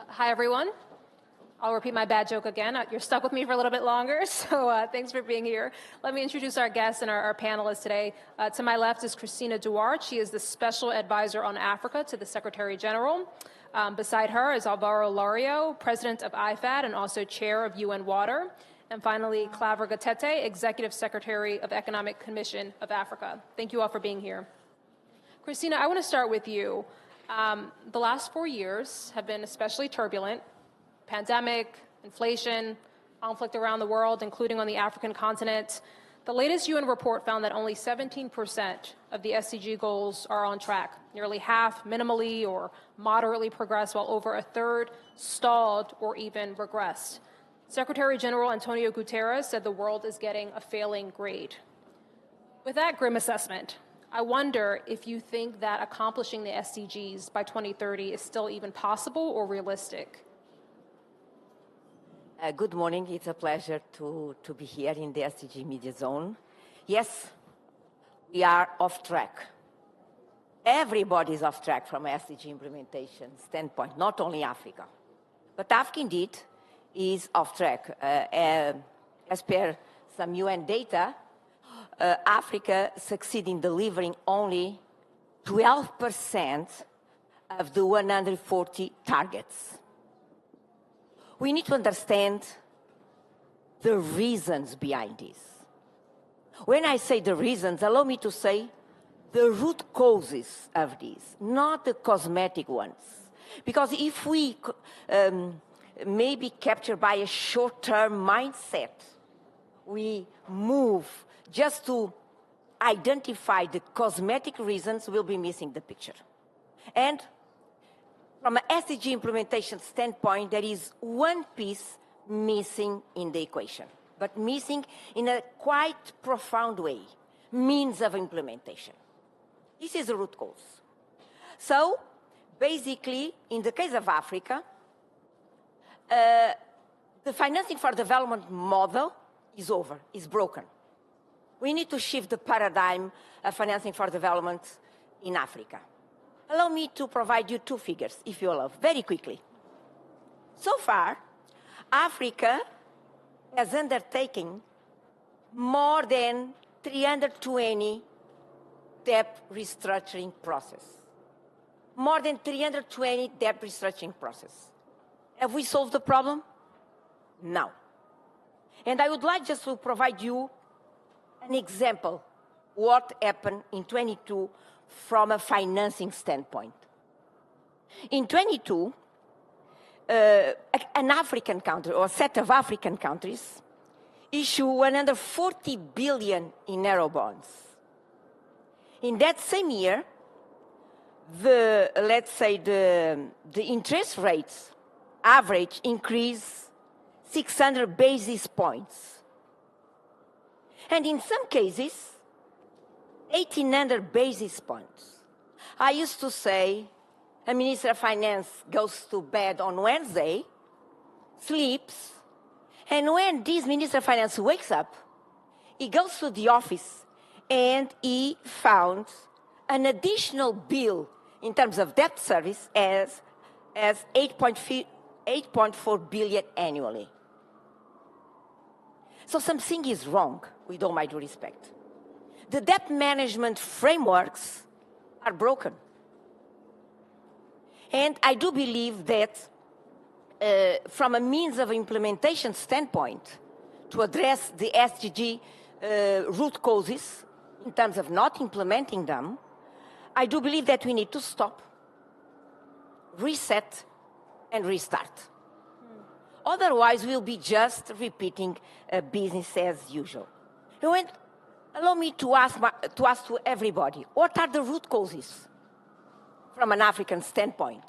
Hi, everyone. I'll repeat my bad joke again. You're stuck with me for a little bit longer, so thanks for being here. Let me introduce our guests and our panelists today. To my left is Cristina Duarte. She is the Special Advisor on Africa to the Secretary General. Beside her is Alvaro Lario, President of IFAD and also Chair of UN Water. And finally, Claver Gatete, Executive Secretary of Economic Commission of Africa. Thank you all for being here. Cristina, I want to start with you. The last 4 years have been especially turbulent. Pandemic, inflation, conflict around the world, including on the African continent. The latest UN report found that only 17% of the SDG goals are on track. Nearly half minimally or moderately progressed, while over a third stalled or even regressed. Secretary General Antonio Guterres said the world is getting a failing grade. With that grim assessment, I wonder if you think that accomplishing the SDGs by 2030 is still even possible or realistic. Good morning. It's a pleasure to be here in the SDG Media Zone. Yes, we are off track. Everybody is off track from an SDG implementation standpoint, not only Africa. But Africa, indeed, is off track. As per some UN data, Africa succeeded in delivering only 12% of the 140 targets. We need to understand the reasons behind this. When I say the reasons, allow me to say the root causes of this, not the cosmetic ones. Because if we may be captured by a short-term mindset, we move just to identify the cosmetic reasons, we'll be missing the picture. And from an SDG implementation standpoint, there is one piece missing in the equation, but missing in a quite profound way, means of implementation. This is the root cause. So, basically, in the case of Africa, the financing for development model is over, is broken. We need to shift the paradigm of financing for development in Africa. Allow me to provide you two figures, if you allow, very quickly. So far, Africa has undertaken more than 320 debt restructuring process. More than 320 debt restructuring process. Have we solved the problem? No. And I would like just to provide you an example what happened in 22 from a financing standpoint. In 22, an African country, or a set of African countries, issued 140 billion in euro bonds. In that same year, let's say the interest rates average increased 600 basis points. And in some cases, 1,800 basis points. I used to say, a Minister of Finance goes to bed on Wednesday, sleeps, and when this Minister of Finance wakes up, he goes to the office and he found an additional bill in terms of debt service as 8.4 billion annually. So something is wrong, with all my due respect. The debt management frameworks are broken. And I do believe that from a means of implementation standpoint, to address the SDG root causes in terms of not implementing them, I do believe that we need to stop, reset, and restart. Otherwise, we'll be just repeating business as usual. And allow me to ask to everybody, what are the root causes from an African standpoint?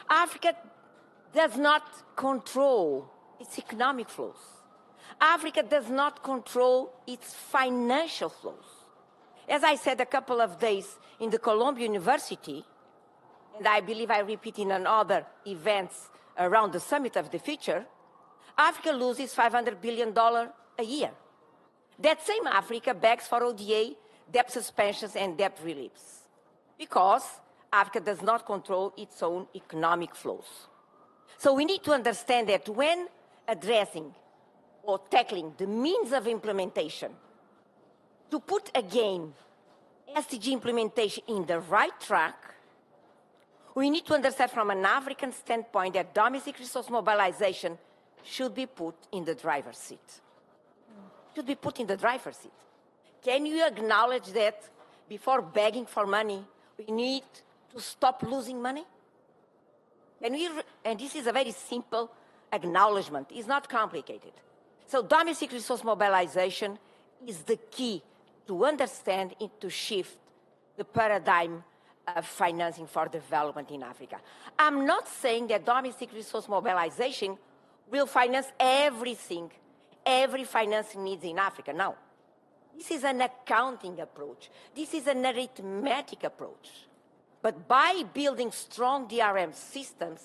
Africa does not control its economic flows. Africa does not control its financial flows. As I said a couple of days in the Columbia University, and I believe I repeat in another events around the Summit of the Future, Africa loses $500 billion a year. That same Africa begs for ODA, debt suspensions, and debt reliefs, because Africa does not control its own economic flows. So we need to understand that when addressing or tackling the means of implementation, to put again SDG implementation in the right track, we need to understand from an African standpoint that domestic resource mobilization should be put in the driver's seat. Should be put in the driver's seat. Can you acknowledge that before begging for money, we need to stop losing money? And this is a very simple acknowledgement. It's not complicated. So domestic resource mobilization is the key to understand and to shift the paradigm of financing for development in Africa. I'm not saying that domestic resource mobilization will finance everything, every financing needs in Africa. No. This is an accounting approach. This is an arithmetic approach. But by building strong DRM systems,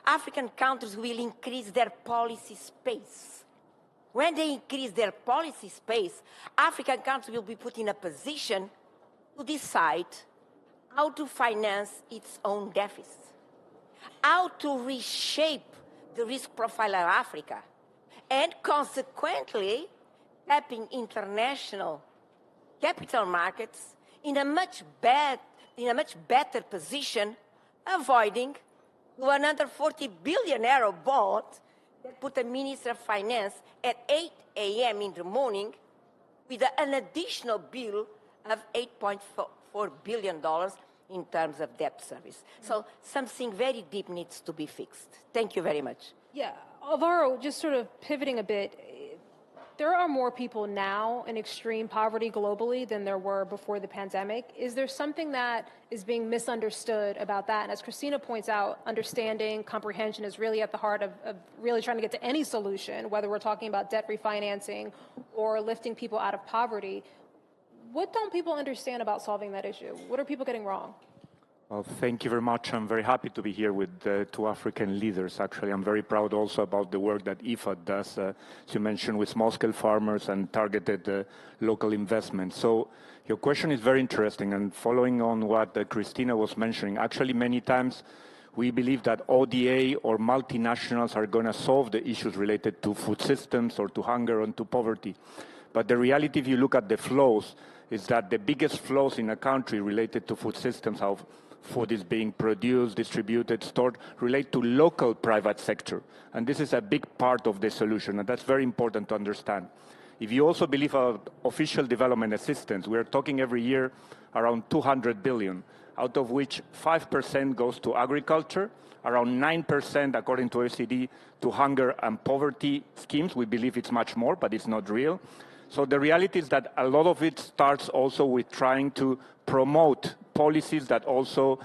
African countries will increase their policy space. When they increase their policy space, African countries will be put in a position to decide how to finance its own deficits, how to reshape the risk profile of Africa, and consequently, tapping international capital markets in a much better position, avoiding the 140 billion euro bond that put the Minister of Finance at 8 a.m. in the morning with an additional bill of $8.4 billion in terms of debt service. So something very deep needs to be fixed. Thank you very much. Yeah, Alvaro, just sort of pivoting a bit, there are more people now in extreme poverty globally than there were before the pandemic. Is there something that is being misunderstood about that? And as Cristina points out, understanding, comprehension is really at the heart of really trying to get to any solution, whether we're talking about debt refinancing or lifting people out of poverty. What don't people understand about solving that issue? What are people getting wrong? Well, thank you very much. I'm very happy to be here with two African leaders, actually. I'm very proud also about the work that IFAD does, as you mentioned, with small-scale farmers and targeted local investment. So your question is very interesting, and following on what Cristina was mentioning, actually many times we believe that ODA or multinationals are going to solve the issues related to food systems or to hunger and to poverty. But the reality, if you look at the flows, is that the biggest flows in a country related to food systems, how food is being produced, distributed, stored, relate to local private sector. And this is a big part of the solution, and that's very important to understand. If you also believe about official development assistance, we're talking every year around 200 billion, out of which 5% goes to agriculture, around 9%, according to OECD, to hunger and poverty schemes. We believe it's much more, but it's not real. So the reality is that a lot of it starts also with trying to promote policies that also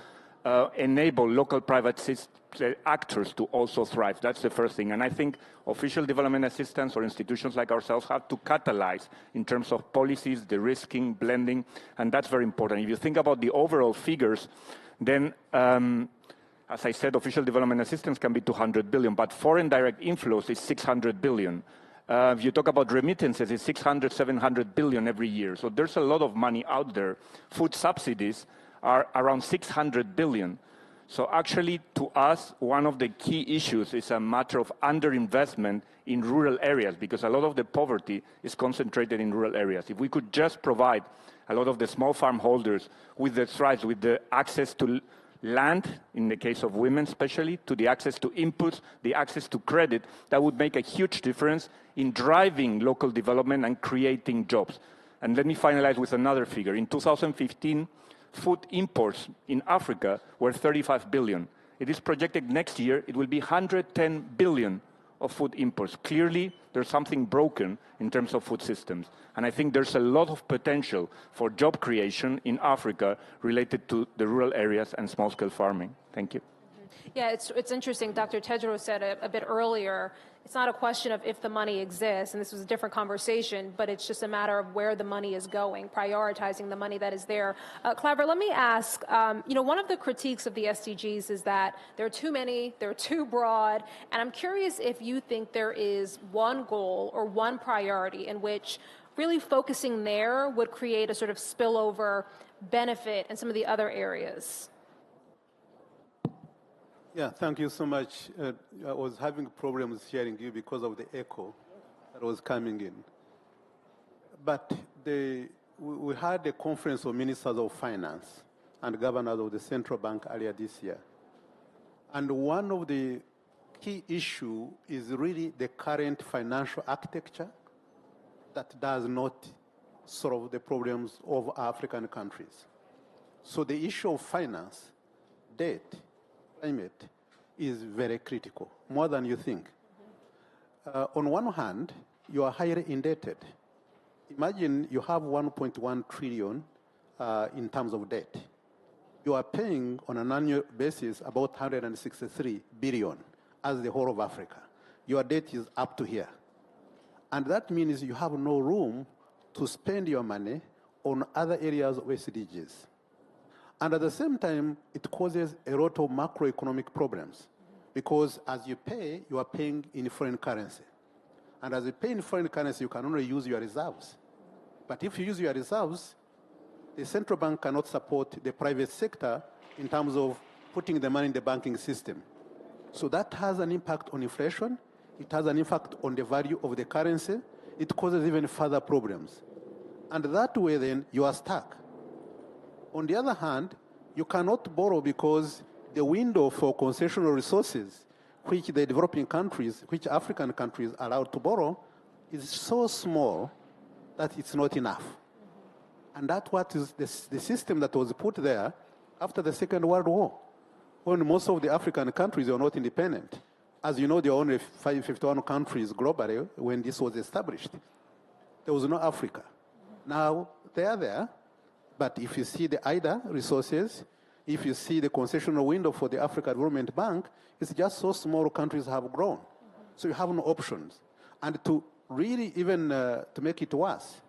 enable local private actors to also thrive. That's the first thing. And I think official development assistance or institutions like ourselves have to catalyze in terms of policies, de-risking, blending, and that's very important. If you think about the overall figures, then as I said, official development assistance can be 200 billion, but foreign direct inflows is 600 billion. If you talk about remittances, it's 600, 700 billion every year. So there's a lot of money out there. Food subsidies are around 600 billion. So actually, to us, one of the key issues is a matter of underinvestment in rural areas, because a lot of the poverty is concentrated in rural areas. If we could just provide a lot of the small farm holders with the thrives, with the access to land, in the case of women especially, to the access to inputs, the access to credit, that would make a huge difference in driving local development and creating jobs. And let me finalize with another figure. In 2015, food imports in Africa were 35 billion. It is projected next year it will be 110 billion of food imports. Clearly, there's something broken in terms of food systems. And I think there's a lot of potential for job creation in Africa related to the rural areas and small-scale farming. Thank you. Yeah, it's interesting. Dr. Tedros said a bit earlier, it's not a question of if the money exists, and this was a different conversation, but it's just a matter of where the money is going, prioritizing the money that is there. Claver, let me ask, one of the critiques of the SDGs is that there are too many, they're too broad, and I'm curious if you think there is one goal or one priority in which really focusing there would create a sort of spillover benefit in some of the other areas. Yeah, thank you so much. I was having problems hearing you because of the echo that was coming in. But we had a conference of ministers of finance and governors of the central bank earlier this year. And one of the key issues is really the current financial architecture that does not solve the problems of African countries. So the issue of finance, debt, climate is very critical, more than you think. On one hand, you are highly indebted. Imagine you have 1.1 trillion in terms of debt. You are paying on an annual basis about 163 billion as the whole of Africa. Your debt is up to here. And that means you have no room to spend your money on other areas of SDGs. And at the same time, it causes a lot of macroeconomic problems because as you pay, you are paying in foreign currency. And as you pay in foreign currency, you can only use your reserves. But if you use your reserves, the central bank cannot support the private sector in terms of putting the money in the banking system. So that has an impact on inflation. It has an impact on the value of the currency. It causes even further problems. And that way, then, you are stuck. On the other hand, you cannot borrow because the window for concessional resources, which the developing countries, which African countries are allowed to borrow, is so small that it's not enough. And that's what is the system that was put there after the Second World War, when most of the African countries were not independent. As you know, there were only 51 countries globally when this was established. There was no Africa. Now, they are there, but if you see the IDA resources, if you see the concessional window for the Africa Development Bank, it's just so small countries have grown. So you have no options. And to really even to make it worse,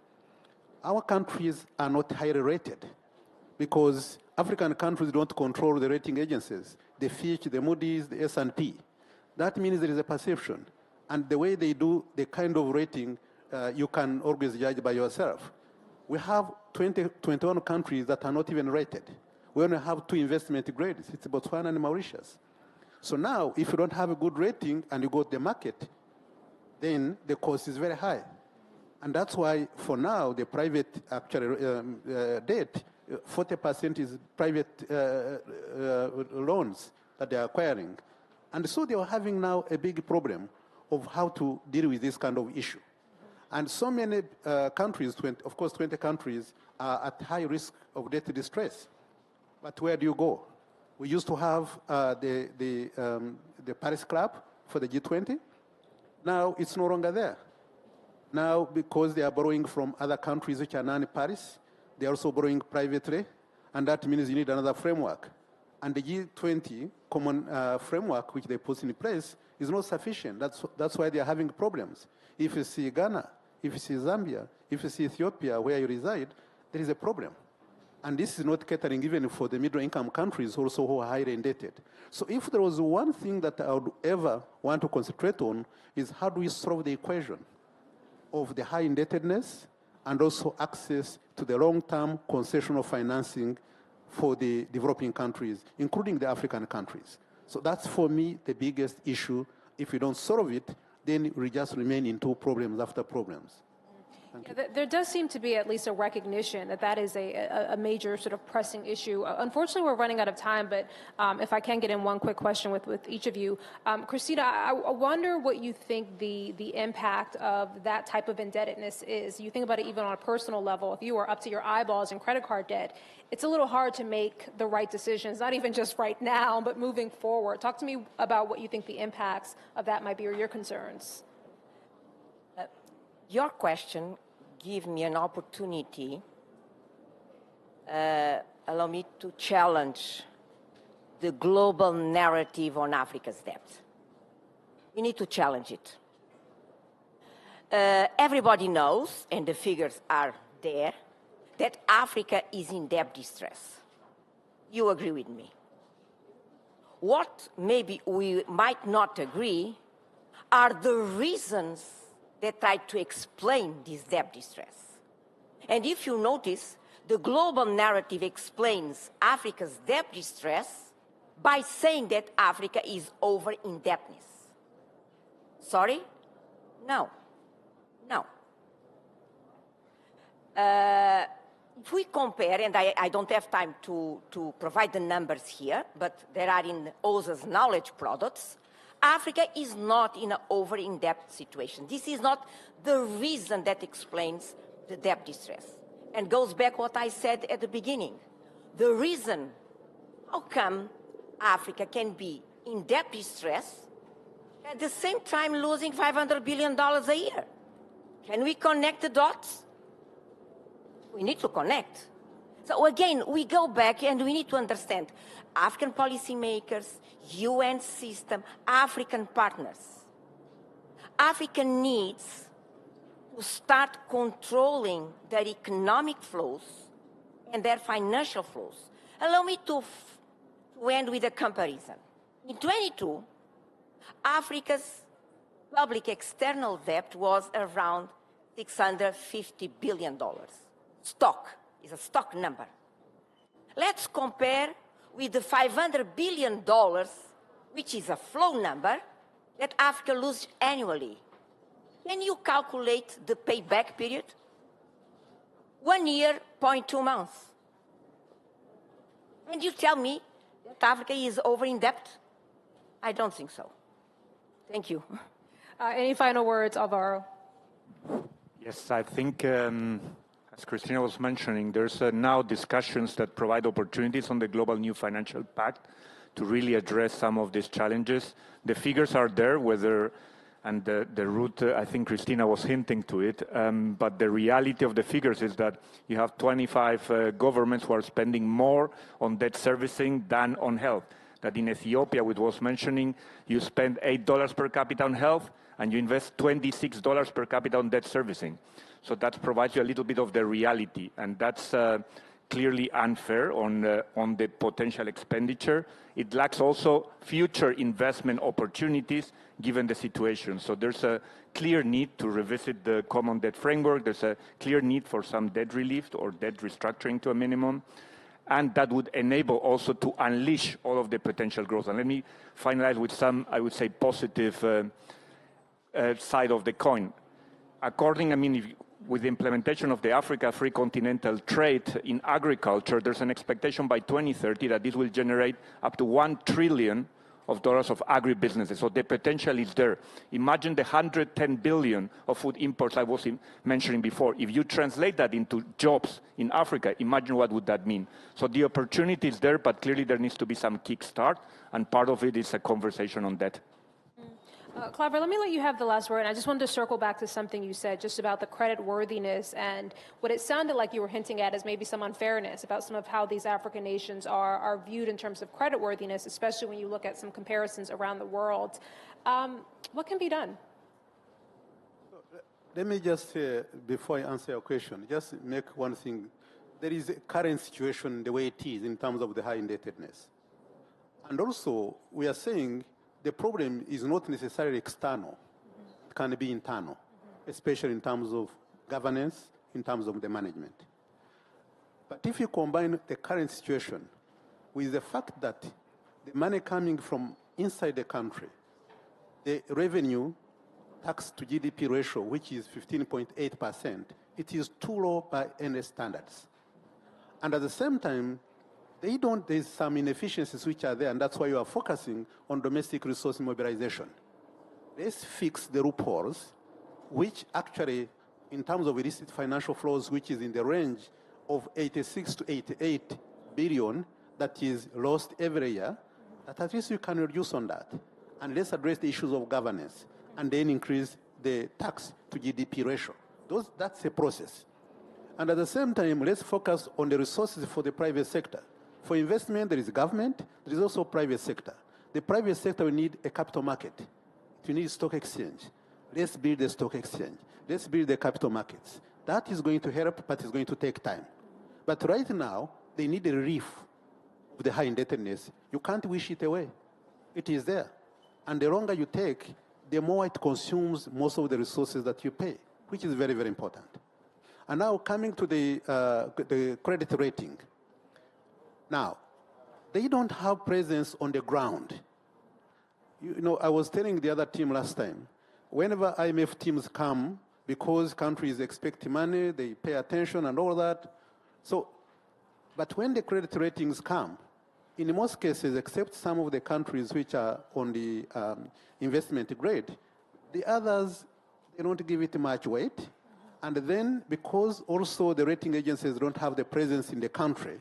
our countries are not highly rated because African countries don't control the rating agencies, the Fitch, the Moody's, the S&P. That means there is a perception. And the way they do the kind of rating, you can always judge by yourself. We have 21 countries that are not even rated. We only have 2 investment grades. It's Botswana and Mauritius. So now, if you don't have a good rating and you go to the market, then the cost is very high. And that's why, for now, the private debt, 40% is private loans that they are acquiring. And so they are having now a big problem of how to deal with this kind of issue. And so many countries, 20 countries, are at high risk of debt distress. But where do you go? We used to have the Paris Club for the G20. Now it's no longer there. Now, because they are borrowing from other countries which are non-Paris, they are also borrowing privately, and that means you need another framework. And the G20 common framework, which they put in place, is not sufficient. That's why they are having problems. If you see Ghana, if you see Zambia, if you see Ethiopia, where you reside, there is a problem. And this is not catering even for the middle-income countries also who are highly indebted. So if there was one thing that I would ever want to concentrate on is how do we solve the equation of the high indebtedness and also access to the long-term concessional financing for the developing countries, including the African countries. So that's, for me, the biggest issue. If we don't solve it, then we just remain into problems after problems. Yeah, there does seem to be at least a recognition that that is a major sort of pressing issue. Unfortunately, we're running out of time, but if I can get in one quick question with each of you. Cristina, I wonder what you think the impact of that type of indebtedness is. You think about it even on a personal level. If you are up to your eyeballs in credit card debt, it's a little hard to make the right decisions, not even just right now, but moving forward. Talk to me about what you think the impacts of that might be or your concerns. Your question give me an opportunity, allow me to challenge the global narrative on Africa's debt. We need to challenge it. Everybody knows, and the figures are there, that Africa is in debt distress. You agree with me. What maybe we might not agree are the reasons that try to explain this debt distress. And if you notice, the global narrative explains Africa's debt distress by saying that Africa is over-indebtedness. Sorry? No. No. If we compare, and I don't have time to provide the numbers here, but they are in OSA's knowledge products, Africa is not in an over-indebted situation. This is not the reason that explains the debt distress. And goes back what I said at the beginning. The reason how come Africa can be in debt distress at the same time losing $500 billion a year? Can we connect the dots? We need to connect. So again, we go back and we need to understand African policymakers, UN system, African partners. Africa needs to start controlling their economic flows and their financial flows. Allow me to end with a comparison. In 22, Africa's public external debt was around $650 billion. Stock is a stock number. Let's compare with the $500 billion, which is a flow number, that Africa loses annually. Can you calculate the payback period? 1 year, 0.2 months. And you tell me that Africa is over-indebted? I don't think so. Thank you. Any final words, Alvaro? Yes, I think, as Cristina was mentioning, there's now discussions that provide opportunities on the Global New Financial Pact to really address some of these challenges. The figures are there, and the route, I think Cristina was hinting to it, but the reality of the figures is that you have 25 governments who are spending more on debt servicing than on health. That in Ethiopia, which was mentioning, you spend $8 per capita on health, and you invest $26 per capita on debt servicing. So that provides you a little bit of the reality, and that's clearly unfair on the potential expenditure. It lacks also future investment opportunities given the situation. So there's a clear need to revisit the common debt framework. There's a clear need for some debt relief or debt restructuring to a minimum. And that would enable also to unleash all of the potential growth. And let me finalize with some, I would say, positive side of the coin. With the implementation of the Africa Free Continental Trade in agriculture, there's an expectation by 2030 that this will generate up to $1 trillion of agribusinesses. So the potential is there. Imagine the 110 billion of food imports I was mentioning before. If you translate that into jobs in Africa, imagine what would that mean. So the opportunity is there, but clearly there needs to be some kickstart, and part of it is a conversation on that. Claver, let me let you have the last word. And I just wanted to circle back to something you said just about the credit worthiness and what it sounded like you were hinting at is maybe some unfairness about some of how these African nations are viewed in terms of credit worthiness, especially when you look at some comparisons around the world. What can be done? Let me just, before I answer your question, just make one thing. There is a current situation the way it is in terms of the high indebtedness. And also, we are saying the problem is not necessarily external. It can be internal, especially in terms of governance, in terms of the management. But if you combine the current situation with the fact that the money coming from inside the country, the revenue tax to GDP ratio, which is 15.8%, it is too low by any standards. And at the same time, there's some inefficiencies which are there, and that's why you are focusing on domestic resource mobilization. Let's fix the loopholes, which actually, in terms of illicit financial flows, which is in the range of 86 to 88 billion that is lost every year, that at least you can reduce on that. And let's address the issues of governance, and then increase the tax to GDP ratio. That's a process. And at the same time, let's focus on the resources for the private sector. For investment, there is government, there is also private sector. The private sector will need a capital market. It will need stock exchange. Let's build the stock exchange. Let's build the capital markets. That is going to help, but it's going to take time. But right now, they need a relief of the high indebtedness. You can't wish it away. It is there. And the longer you take, the more it consumes most of the resources that you pay, which is very, very important. And now coming to the credit rating. Now, they don't have presence on the ground. You know, I was telling the other team last time, whenever IMF teams come, because countries expect money, they pay attention and all that. So, but when the credit ratings come, in most cases, except some of the countries which are on the investment grade, the others, they don't give it much weight. And then, because also the rating agencies don't have the presence in the country,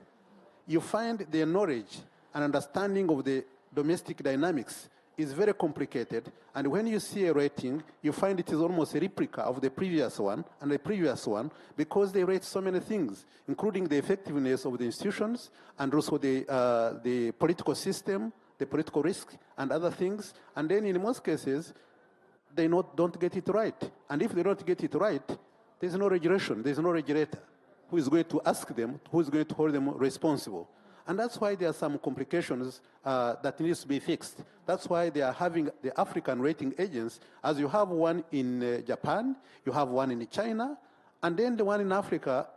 you find their knowledge and understanding of the domestic dynamics is very complicated. And when you see a rating, you find it is almost a replica of the previous one and the previous one, because they rate so many things, including the effectiveness of the institutions and also the political system, the political risk, and other things. And then in most cases, they don't get it right. And if they don't get it right, there's no regulation, there's no regulator who is going to ask them, who is going to hold them responsible. And that's why there are some complications that needs to be fixed. That's why they are having the African rating agents, as you have one in Japan, you have one in China, and then the one in Africa,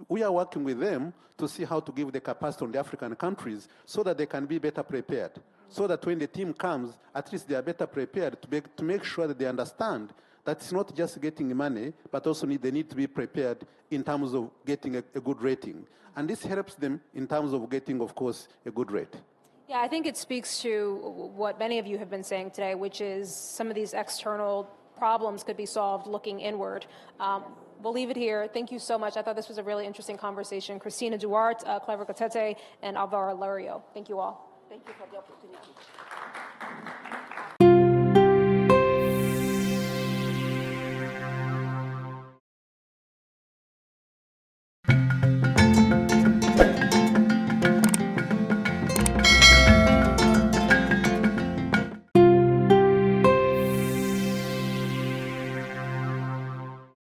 we are working with them to see how to give the capacity on the African countries so that they can be better prepared. So that when the team comes, at least they are better prepared to make sure that they understand that it's not just getting money, but also they need to be prepared in terms of getting a good rating. And this helps them in terms of getting, of course, a good rate. Yeah, I think it speaks to what many of you have been saying today, which is some of these external problems could be solved looking inward. We'll leave it here. Thank you so much. I thought this was a really interesting conversation. Cristina Duarte, Claver Gatete, and Alvaro Lario. Thank you all. Thank you for the opportunity.